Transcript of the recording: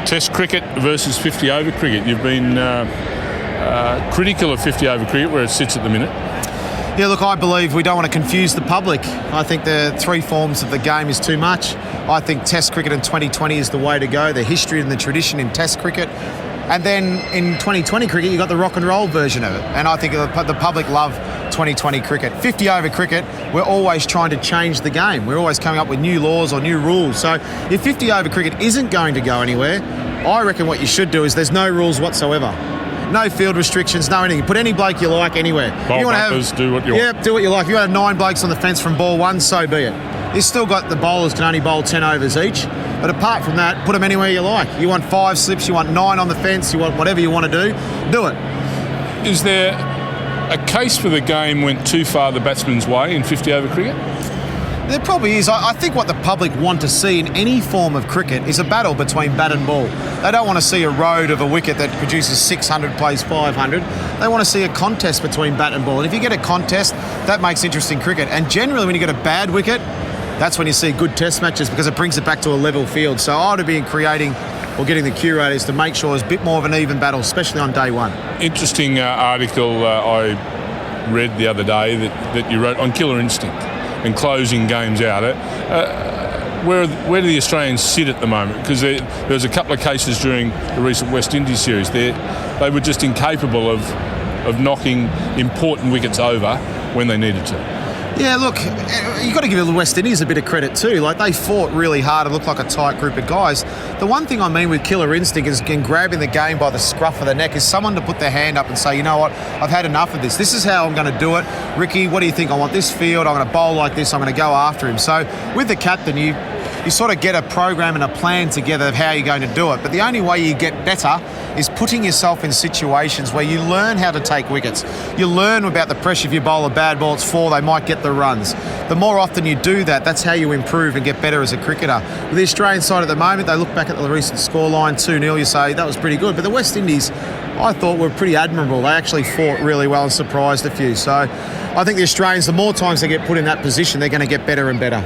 Test cricket versus 50-over cricket. You've been critical of 50-over cricket where it sits at the minute. Yeah, look, I believe we don't want to confuse the public. I think the three forms of the game is too much. I think Test cricket in 2020 is the way to go, the history and the tradition in Test cricket. And then in 2020 cricket, you've got the rock and roll version of it. And I think the public love 2020 cricket. 50-over cricket, we're always trying to change the game. We're always coming up with new laws or new rules. So if 50-over cricket isn't going to go anywhere, I reckon what you should do is there's no rules whatsoever. No field restrictions, no anything. Put any bloke you like anywhere. Ball bumpers, do what you want. Yeah, do what you like. If you want 9 blokes on the fence from ball 1, so be it. You've still got the bowlers can only bowl 10 overs each. But apart from that, put them anywhere you like. You want 5 slips, you want 9 on the fence, you want whatever you want to do it. Is there a case for the game went too far the batsman's way in 50-over cricket? There probably is. I think what the public want to see in any form of cricket is a battle between bat and ball. They don't want to see a road of a wicket that produces 600 plays 500. They want to see a contest between bat and ball. And if you get a contest, that makes interesting cricket. And generally when you get a bad wicket, that's when you see good test matches because it brings it back to a level field. So I would be creating or getting the curators to make sure there's a bit more of an even battle, especially on day one. Interesting article I read the other day that you wrote on killer instinct and closing games out. Where do the Australians sit at the moment? Because there was a couple of cases during the recent West Indies series. They were just incapable of knocking important wickets over when they needed to. Yeah, look, you've got to give the West Indies a bit of credit too. Like, they fought really hard and looked like a tight group of guys. The one thing I mean with killer instinct is grabbing the game by the scruff of the neck is someone to put their hand up and say, you know what, I've had enough of this. This is how I'm going to do it. Ricky, what do you think? I want this field. I'm going to bowl like this. I'm going to go after him. So with the captain, you sort of get a program and a plan together of how you're going to do it. But the only way you get better is putting yourself in situations where you learn how to take wickets. You learn about the pressure. If you bowl a bad ball, it's 4, they might get the runs. The more often you do that, that's how you improve and get better as a cricketer. With the Australian side at the moment, they look back at the recent scoreline, 2-0, you say, that was pretty good. But the West Indies, I thought, were pretty admirable. They actually fought really well and surprised a few. So I think the Australians, the more times they get put in that position, they're going to get better and better.